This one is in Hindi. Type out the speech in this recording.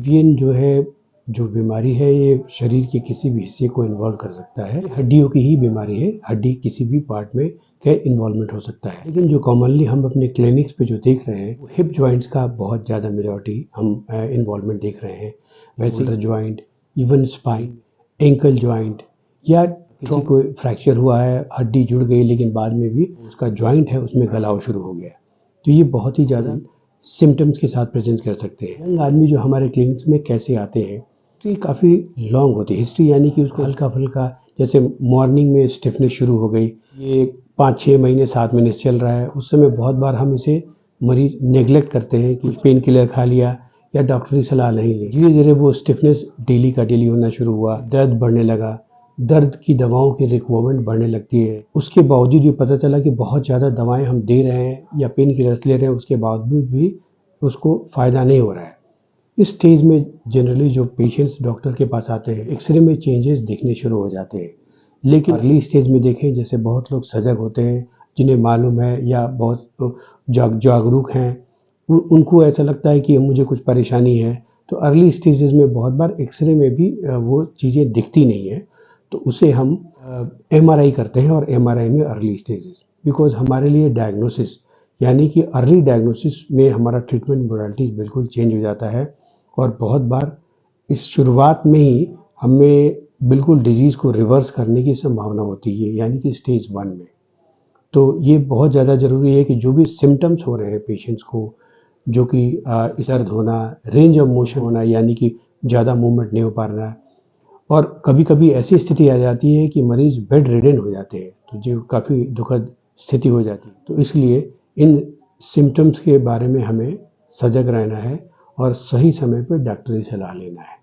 एवियन जो है, जो बीमारी है, ये शरीर के किसी भी हिस्से को इन्वॉल्व कर सकता है। हड्डियों की ही बीमारी है, हड्डी किसी भी पार्ट में का इन्वॉल्वमेंट हो सकता है। लेकिन जो कॉमनली हम अपने क्लिनिक्स पे जो देख रहे हैं, वो हिप जॉइंट्स का बहुत ज़्यादा मेजॉरिटी हम इन्वॉल्वमेंट देख रहे हैं। वैसे shoulder joint, even spine, ankle joint, या किसी को फ्रैक्चर हुआ है, हड्डी जुड़ गई लेकिन बाद में भी उसका जॉइंट है उसमें गलाव शुरू हो गया, तो ये बहुत ही ज़्यादा सिम्टम्स के साथ प्रेजेंट कर सकते हैं। यंग आदमी जो हमारे क्लिनिक्स में कैसे आते हैं, हिस्ट्री काफ़ी लॉन्ग होती है। हिस्ट्री यानी कि उसको हल्का फुल्का, जैसे मॉर्निंग में स्टिफनेस शुरू हो गई, ये 5-6 महीने 7 महीने से चल रहा है, उस समय बहुत बार हम इसे मरीज नेग्लेक्ट करते हैं कि पेन किलर खा लिया या डॉक्टरी सलाह नहीं ली। धीरे धीरे वो स्टिफनेस डेली का डेली होना शुरू हुआ, दर्द बढ़ने लगा, दर्द की दवाओं की रिक्वायरमेंट बढ़ने लगती है। उसके बावजूद ये पता चला कि बहुत ज़्यादा दवाएं हम दे रहे हैं या पेन किलर्स ले रहे हैं, उसके बावजूद भी उसको फ़ायदा नहीं हो रहा है। इस स्टेज में जनरली जो पेशेंट्स डॉक्टर के पास आते हैं, एक्सरे में चेंजेस दिखने शुरू हो जाते हैं। लेकिन अर्ली स्टेज में देखें, जैसे बहुत लोग सजग होते हैं, जिन्हें मालूम है या बहुत जागरूक हैं, उनको ऐसा लगता है कि मुझे कुछ परेशानी है, तो अर्ली स्टेजेस में बहुत बार एक्सरे में भी वो चीज़ें दिखती नहीं है, तो उसे हम एमआरआई करते हैं। और एमआरआई में अर्ली स्टेजेस, बिकॉज हमारे लिए डायग्नोसिस यानी कि अर्ली डायग्नोसिस में हमारा ट्रीटमेंट मोडालिटी बिल्कुल चेंज हो जाता है। और बहुत बार इस शुरुआत में ही हमें बिल्कुल डिजीज़ को रिवर्स करने की संभावना होती है, यानी कि स्टेज 1 में। तो ये बहुत ज़्यादा ज़रूरी है कि जो भी सिम्टम्स हो रहे हैं पेशेंट्स को, जो कि दर्द होना, रेंज ऑफ मोशन होना, यानी कि ज़्यादा मूवमेंट नहीं हो पा रहा है, और कभी-कभी ऐसी स्थिति आ जाती है कि मरीज़ बेड रिडन हो जाते हैं, तो जो काफ़ी दुखद स्थिति हो जाती है। तो इसलिए इन सिम्पटम्स के बारे में हमें सजग रहना है और सही समय पे डॉक्टरी सलाह लेना है।